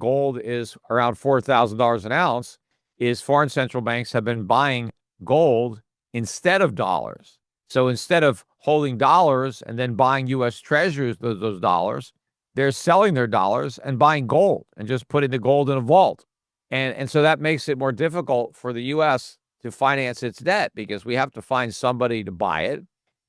gold is around $4,000 an ounce is foreign central banks have been buying gold instead of dollars. So instead of holding dollars and then buying U.S. Treasuries, those dollars, they're selling their dollars and buying gold and just putting the gold in a vault. And so that makes it more difficult for the U.S. to finance its debt because we have to find somebody to buy it.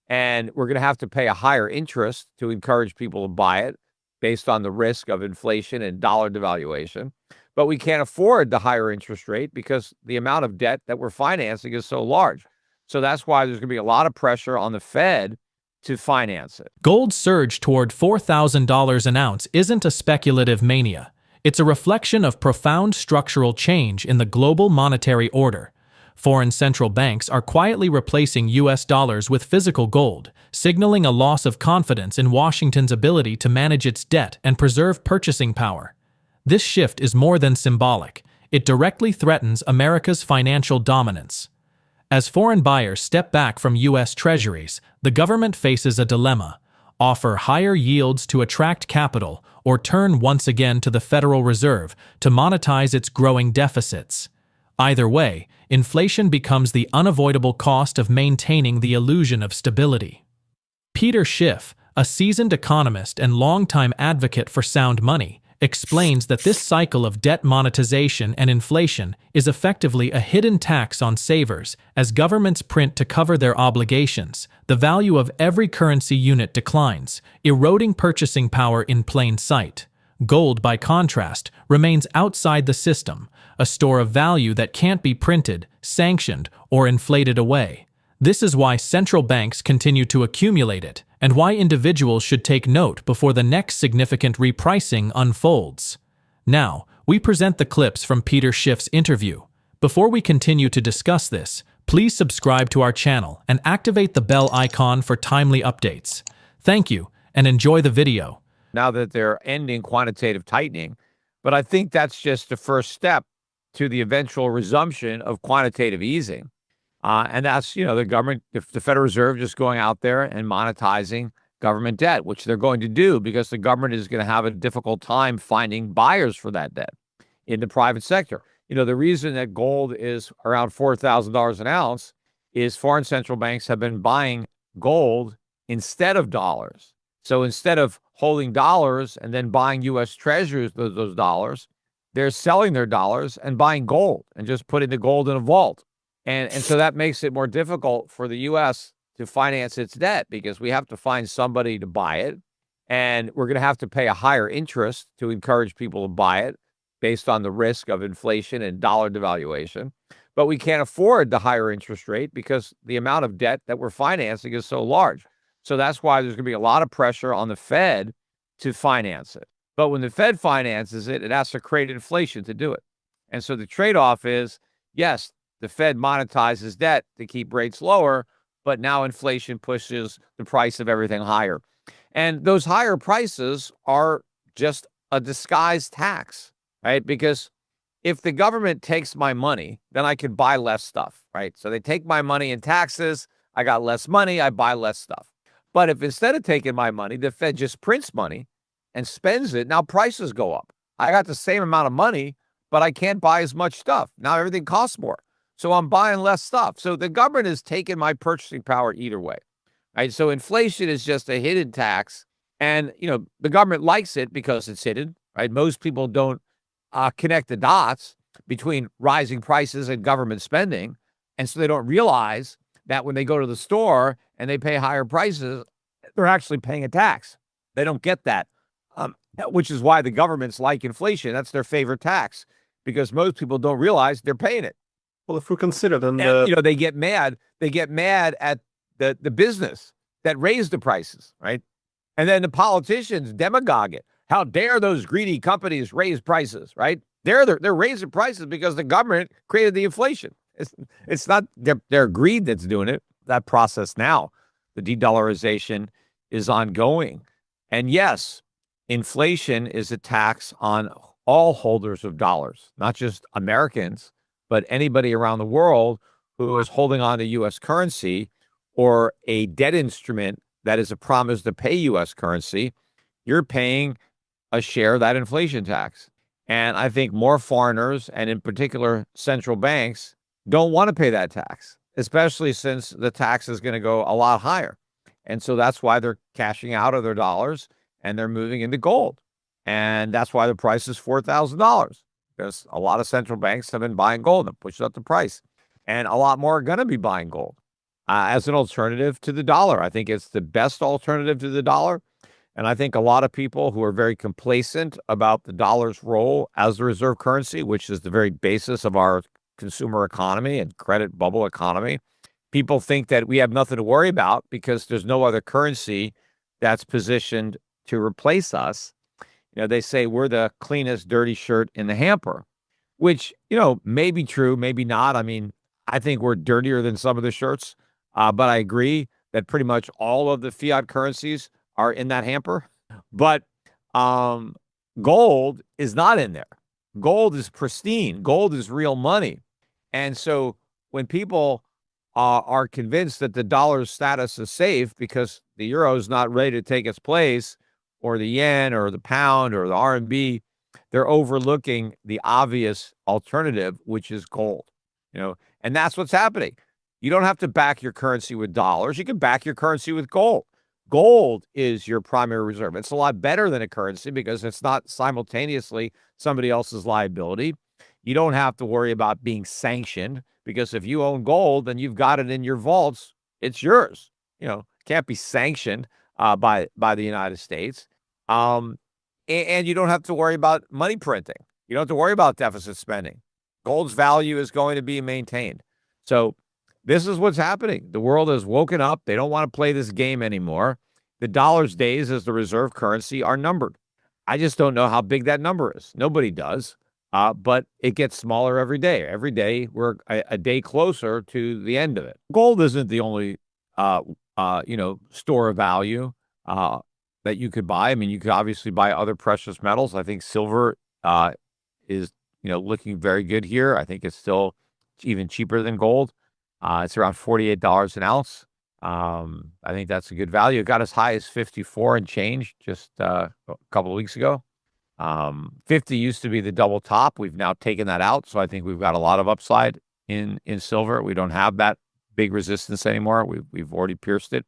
And we're going to have to pay a higher interest to encourage people to buy it based on the risk of inflation and dollar devaluation. But we can't afford the higher interest rate because the amount of debt that we're financing is so large. So that's why there's going to be a lot of pressure on the Fed to finance it. Gold's surge toward $4,000 an ounce isn't a speculative mania. It's a reflection of profound structural change in the global monetary order. Foreign central banks are quietly replacing U.S. dollars with physical gold, signaling a loss of confidence in Washington's ability to manage its debt and preserve purchasing power. This shift is more than symbolic. It directly threatens America's financial dominance. As foreign buyers step back from U.S. Treasuries, the government faces a dilemma: offer higher yields to attract capital or turn once again to the Federal Reserve to monetize its growing deficits. Either way, inflation becomes the unavoidable cost of maintaining the illusion of stability. Peter Schiff, a seasoned economist and longtime advocate for sound money, explains that this cycle of debt monetization and inflation is effectively a hidden tax on savers. As governments print to cover their obligations, the value of every currency unit declines, eroding purchasing power in plain sight. Gold, by contrast, remains outside the system, a store of value that can't be printed, sanctioned, or inflated away. This is why central banks continue to accumulate it, and why individuals should take note before the next significant repricing unfolds. Now, we present the clips from Peter Schiff's interview. Before we continue to discuss this, please subscribe to our channel and activate the bell icon for timely updates. Thank you, and enjoy the video. Now that they're ending quantitative tightening, but I think that's just the first step to the eventual resumption of quantitative easing. And that's, the government, the Federal Reserve just going out there and monetizing government debt, which they're going to do because the government is going to have a difficult time finding buyers for that debt in the private sector. The reason that gold is around $4,000 an ounce is foreign central banks have been buying gold instead of dollars. So instead of holding dollars and then buying U.S. Treasuries, those dollars, they're selling their dollars and buying gold and just putting the gold in a vault. And so that makes it more difficult for the U.S. to finance its debt because we have to find somebody to buy it. And we're going to have to pay a higher interest to encourage people to buy it based on the risk of inflation and dollar devaluation. But we can't afford the higher interest rate because the amount of debt that we're financing is so large. So that's why there's going to be a lot of pressure on the Fed to finance it. But when the Fed finances it, it has to create inflation to do it. And so the trade-off is, yes, the Fed monetizes debt to keep rates lower, but now inflation pushes the price of everything higher. And those higher prices are just a disguised tax, right? Because if the government takes my money, then I can buy less stuff, right? So they take my money in taxes, I got less money, I buy less stuff. But if instead of taking my money, the Fed just prints money and spends it, now prices go up. I got the same amount of money, but I can't buy as much stuff. Now everything costs more. So I'm buying less stuff. So the government has taken my purchasing power either way, right? So inflation is just a hidden tax. And, the government likes it because it's hidden, right? Most people don't connect the dots between rising prices and government spending. And so they don't realize that when they go to the store and they pay higher prices, they're actually paying a tax. They don't get that, which is why the governments like inflation. That's their favorite tax because most people don't realize they're paying it. Well, if we consider then they get mad. They get mad at the business that raised the prices, right? And then the politicians demagogue it. How dare those greedy companies raise prices, right? They're raising prices because the government created the inflation. It's not their greed that's doing it. That process now, the de-dollarization, is ongoing. And yes, inflation is a tax on all holders of dollars, not just Americans, but anybody around the world who is holding on to U.S. currency or a debt instrument that is a promise to pay U.S. currency. You're paying a share of that inflation tax. And I think more foreigners, and in particular central banks, don't want to pay that tax, especially since the tax is going to go a lot higher. And so that's why they're cashing out of their dollars and they're moving into gold. And that's why the price is $4,000, because a lot of central banks have been buying gold and pushed up the price. And a lot more are going to be buying gold as an alternative to the dollar. I think it's the best alternative to the dollar. And I think a lot of people who are very complacent about the dollar's role as the reserve currency, which is the very basis of our consumer economy and credit bubble economy, people think that we have nothing to worry about because there's no other currency that's positioned to replace us. They say we're the cleanest dirty shirt in the hamper, which, may be true, maybe not. I mean, I think we're dirtier than some of the shirts, but I agree that pretty much all of the fiat currencies are in that hamper. But um, gold is not in there. Gold is pristine. Gold is real money. And so when people are convinced that the dollar's status is safe because the euro is not ready to take its place, or the yen or the pound or the RMB, they're overlooking the obvious alternative, which is gold. And that's what's happening. You don't have to back your currency with dollars. You can back your currency with gold. Gold is your primary reserve. It's a lot better than a currency because it's not simultaneously somebody else's liability. You don't have to worry about being sanctioned, because if you own gold and you've got it in your vaults, it's yours. Can't be sanctioned by the United States. And you don't have to worry about money printing. You don't have to worry about deficit spending. Gold's value is going to be maintained. So this is what's happening. The world has woken up. They don't want to play this game anymore. The dollar's days as the reserve currency are numbered. I just don't know how big that number is. Nobody does. But it gets smaller every day. Every day we're a day closer to the end of it. Gold isn't the only, store of value that you could buy. I mean, you could obviously buy other precious metals. I think silver is, looking very good here. I think it's still even cheaper than gold. It's around $48 an ounce. I think that's a good value. It got as high as 54 and change just a couple of weeks ago. 50 used to be the double top. We've now taken that out. So I think we've got a lot of upside in silver. We don't have that big resistance anymore. We've already pierced it.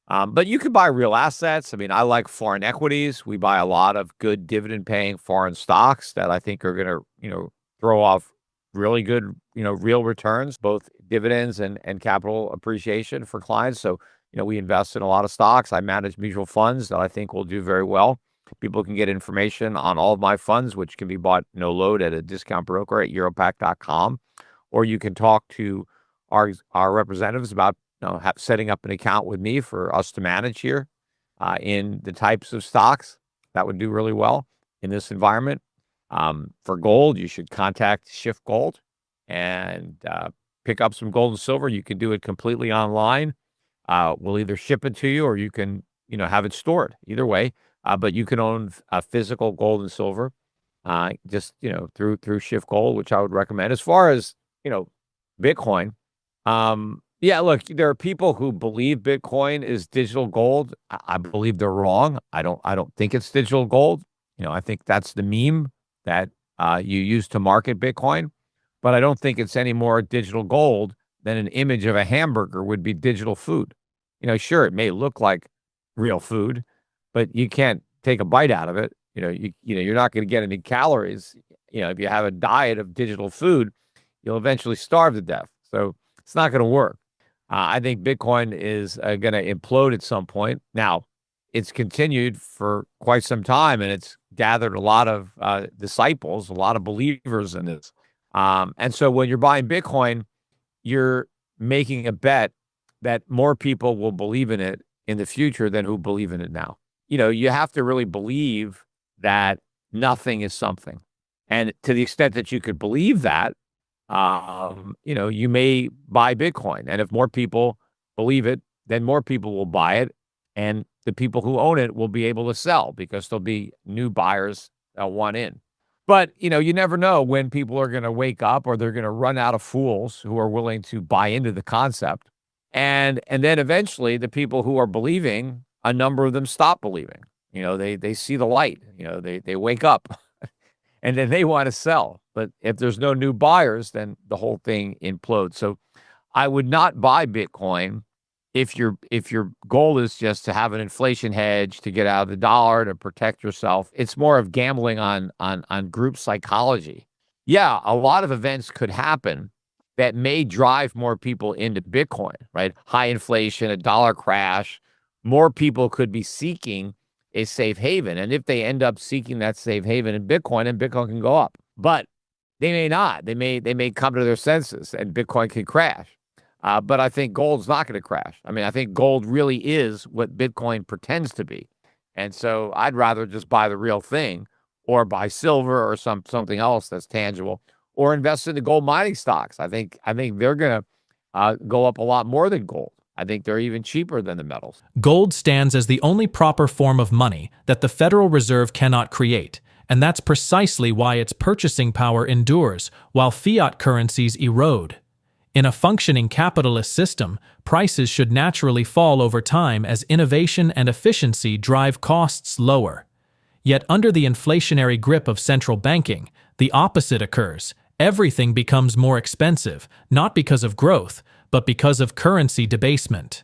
But you could buy real assets. I mean, I like foreign equities. We buy a lot of good dividend paying foreign stocks that I think are going to, throw off really good, real returns, both dividends and capital appreciation for clients. So, we invest in a lot of stocks. I manage mutual funds that I think will do very well. People can get information on all of my funds, which can be bought no load at a discount broker at europac.com, or you can talk to our representatives about setting up an account with me for us to manage here in the types of stocks that would do really well in this environment. For gold, you should contact Schiff Gold and pick up some gold and silver. You can do it completely online. We'll either ship it to you or you can, have it stored. Either way, but you can own physical gold and silver just, through Schiff Gold, which I would recommend. As far as, Bitcoin, yeah, look, there are people who believe Bitcoin is digital gold. I believe they're wrong. I don't think it's digital gold. I think that's the meme that you use to market Bitcoin, but I don't think it's any more digital gold than an image of a hamburger would be digital food. Sure, it may look like real food, but you can't take a bite out of it. You're not going to get any calories. If you have a diet of digital food, you'll eventually starve to death. So it's not going to work. I think Bitcoin is going to implode at some point. Now, it's continued for quite some time, and it's gathered a lot of disciples, a lot of believers in this. And so when you're buying Bitcoin, you're making a bet that more people will believe in it in the future than who believe in it now. You have to really believe that nothing is something. And to the extent that you could believe that, you may buy Bitcoin. And if more people believe it, then more people will buy it. And the people who own it will be able to sell because there'll be new buyers that want in. But, you never know when people are going to wake up or they're going to run out of fools who are willing to buy into the concept. And then eventually the people who are believing, a number of them stop believing. They see the light, they wake up and then they want to sell. But if there's no new buyers, then the whole thing implodes. So I would not buy Bitcoin if your goal is just to have an inflation hedge, to get out of the dollar, to protect yourself. It's more of gambling on group psychology. Yeah, a lot of events could happen that may drive more people into Bitcoin, right? High inflation, a dollar crash, more people could be seeking a safe haven. And if they end up seeking that safe haven in Bitcoin, then Bitcoin can go up. But they may not. They may come to their senses and Bitcoin can crash. But I think gold's not going to crash. I mean, I think gold really is what Bitcoin pretends to be. And so I'd rather just buy the real thing or buy silver or something else that's tangible or invest in the gold mining stocks. I think they're going to go up a lot more than gold. I think they're even cheaper than the metals. Gold stands as the only proper form of money that the Federal Reserve cannot create, and that's precisely why its purchasing power endures while fiat currencies erode. In a functioning capitalist system, prices should naturally fall over time as innovation and efficiency drive costs lower. Yet under the inflationary grip of central banking, the opposite occurs. Everything becomes more expensive, not because of growth, but because of currency debasement.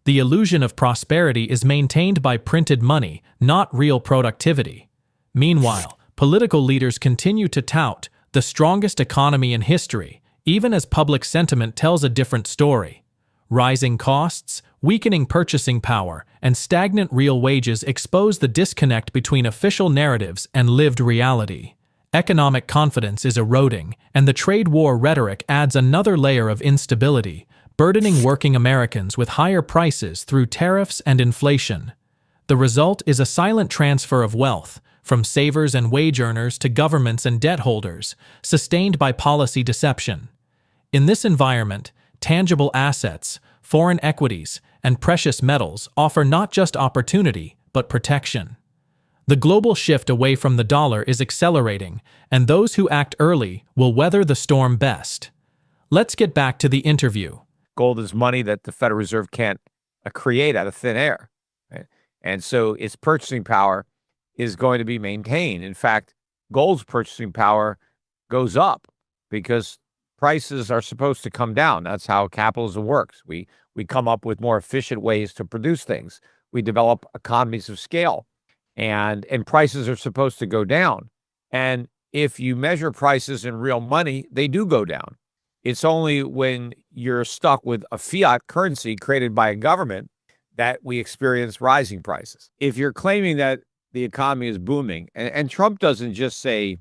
The illusion of prosperity is maintained by printed money, not real productivity. Meanwhile, political leaders continue to tout the strongest economy in history, even as public sentiment tells a different story. Rising costs, weakening purchasing power, and stagnant real wages expose the disconnect between official narratives and lived reality. Economic confidence is eroding, and the trade war rhetoric adds another layer of instability, burdening working Americans with higher prices through tariffs and inflation. The result is a silent transfer of wealth, from savers and wage earners to governments and debt holders, sustained by policy deception. In this environment, tangible assets, foreign equities, and precious metals offer not just opportunity, but protection. The global shift away from the dollar is accelerating, and those who act early will weather the storm best. Let's get back to the interview. Gold is money that the Federal Reserve can't create out of thin air, right? And so its purchasing power is going to be maintained. In fact, gold's purchasing power goes up because prices are supposed to come down. That's how capitalism works. We come up with more efficient ways to produce things. We develop economies of scale, and prices are supposed to go down. And if you measure prices in real money, they do go down. It's only when you're stuck with a fiat currency created by a government that we experience rising prices. If you're claiming that the economy is booming, and Trump doesn't just say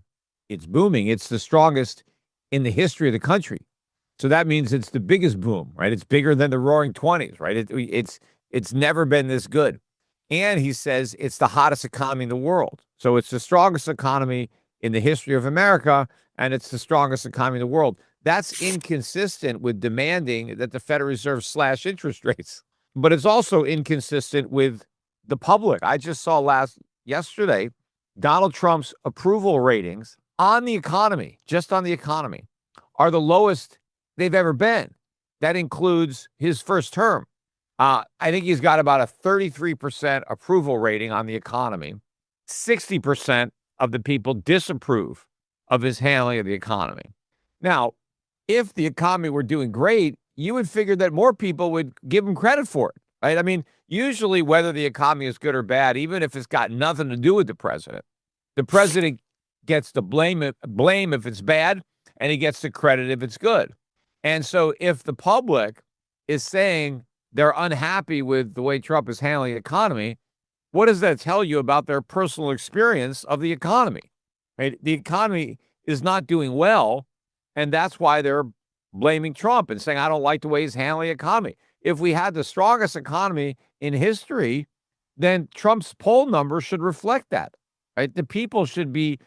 it's booming, it's the strongest in the history of the country. So that means it's the biggest boom, right? It's bigger than the Roaring '20s, right? It's never been this good. And he says it's the hottest economy in the world. So it's the strongest economy in the history of America, and it's the strongest economy in the world. That's inconsistent with demanding that the Federal Reserve slash interest rates. But it's also inconsistent with the public. I just saw yesterday, Donald Trump's approval ratings on the economy, just on the economy, are the lowest they've ever been. That includes his first term. I think he's got about a 33% approval rating on the economy. 60% of the people disapprove of his handling of the economy. Now, if the economy were doing great, you would figure that more people would give him credit for it, right? I mean, usually whether the economy is good or bad, even if it's got nothing to do with the president gets the blame if it's bad, and he gets the credit if it's good. And so if the public is saying they're unhappy with the way Trump is handling the economy, what does that tell you about their personal experience of the economy? Right? The economy is not doing well, and that's why they're blaming Trump and saying, I don't like the way he's handling the economy. If we had the strongest economy in history, then Trump's poll numbers should reflect that. Right? The people should be,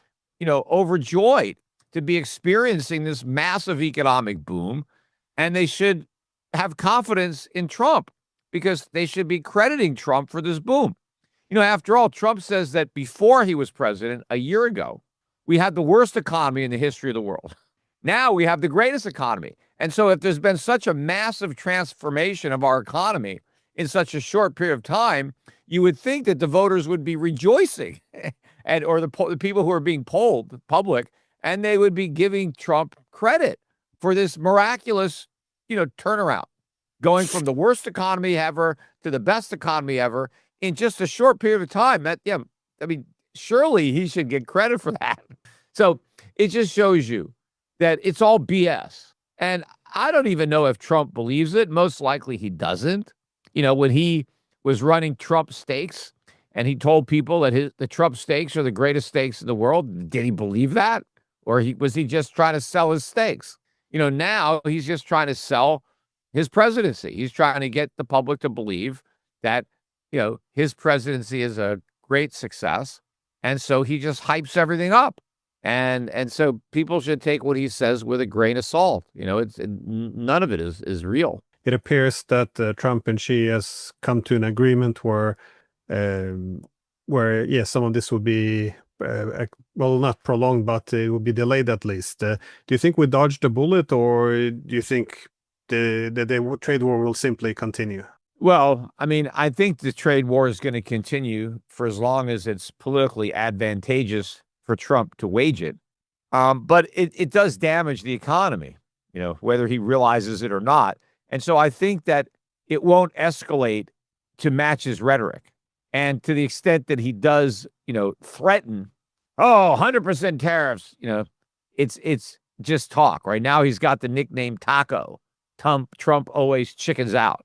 overjoyed to be experiencing this massive economic boom, and they should have confidence in Trump because they should be crediting Trump for this boom. After all, Trump says that before he was president a year ago, we had the worst economy in the history of the world. Now we have the greatest economy. And so if there's been such a massive transformation of our economy in such a short period of time, you would think that the voters would be rejoicing and or the people who are being polled, the public, and they would be giving Trump credit for this miraculous, turnaround, going from the worst economy ever to the best economy ever in just a short period of time. I mean, surely he should get credit for that. So it just shows you that it's all BS. And I don't even know if Trump believes it. Most likely he doesn't. When he was running Trump steaks and he told people that the Trump steaks are the greatest steaks in the world, did he believe that? Or was he just trying to sell his steaks? Now he's just trying to sell his presidency. He's trying to get the public to believe that, his presidency is a great success. And so he just hypes everything up. And so people should take what he says with a grain of salt. None of it is real. It appears that Trump and Xi has come to an agreement where some of this will be, not prolonged, but it will be delayed at least. Do you think we dodged a bullet, or do you think the trade war will simply continue? Well, I mean, I think the trade war is going to continue for as long as it's politically advantageous for Trump to wage it. But it does damage the economy, whether he realizes it or not. And so I think that it won't escalate to match his rhetoric. And to the extent that he does, threaten, 100% tariffs, it's just talk. Right now he's got the nickname Taco. Trump always chickens out.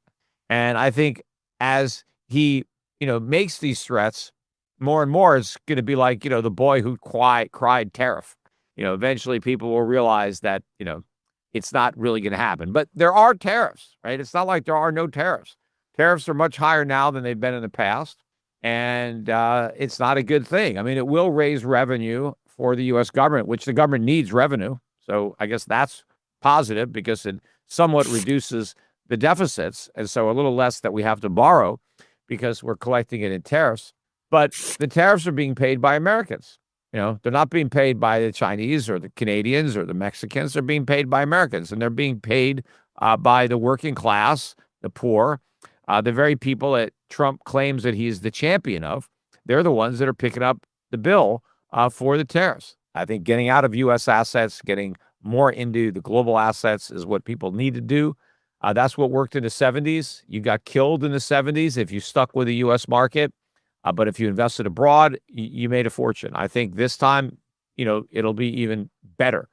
And I think as he, makes these threats, more and more it's going to be like, the boy who cried tariff. Eventually people will realize that, it's not really going to happen. But there are tariffs, right? It's not like there are no tariffs. Tariffs are much higher now than they've been in the past. And it's not a good thing. I mean, it will raise revenue for the U.S. government, which the government needs revenue. So I guess that's positive because it somewhat reduces the deficits. And so a little less that we have to borrow because we're collecting it in tariffs. But the tariffs are being paid by Americans. They're not being paid by the Chinese or the Canadians or the Mexicans. They're being paid by Americans, and they're being paid by the working class, the poor, the very people that Trump claims that he's the champion of. They're the ones that are picking up the bill for the tariffs. I think getting out of U.S. assets, getting more into the global assets is what people need to do. That's what worked in the 70s. You got killed in the 70s if you stuck with the U.S. market. But if you invested abroad, you made a fortune. I think this time, it'll be even better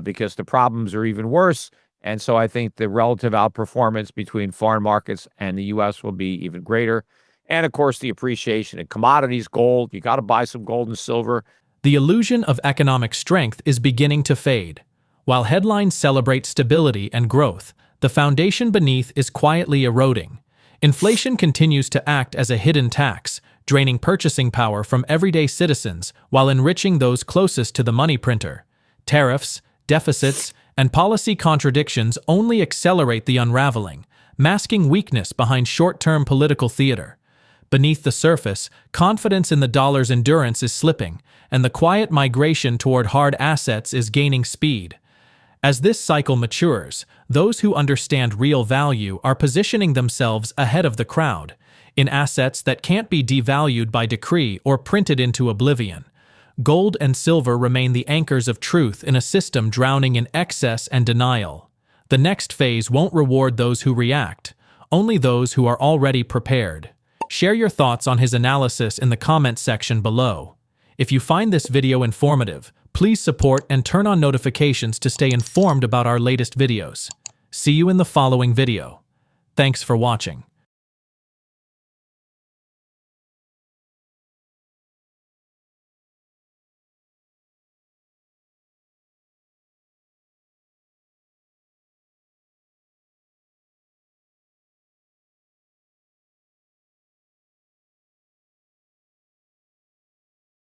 because the problems are even worse. And so I think the relative outperformance between foreign markets and the U.S. will be even greater. And of course, the appreciation in commodities, gold. You got to buy some gold and silver. The illusion of economic strength is beginning to fade. While headlines celebrate stability and growth, the foundation beneath is quietly eroding. Inflation continues to act as a hidden tax, draining purchasing power from everyday citizens while enriching those closest to the money printer. Tariffs, deficits, and policy contradictions only accelerate the unraveling, masking weakness behind short-term political theater. Beneath the surface, confidence in the dollar's endurance is slipping, and the quiet migration toward hard assets is gaining speed. As this cycle matures, those who understand real value are positioning themselves ahead of the crowd, in assets that can't be devalued by decree or printed into oblivion. Gold and silver remain the anchors of truth in a system drowning in excess and denial. The next phase won't reward those who react, only those who are already prepared. Share your thoughts on his analysis in the comment section below. If you find this video informative, please support and turn on notifications to stay informed about our latest videos. See you in the following video. Thanks for watching.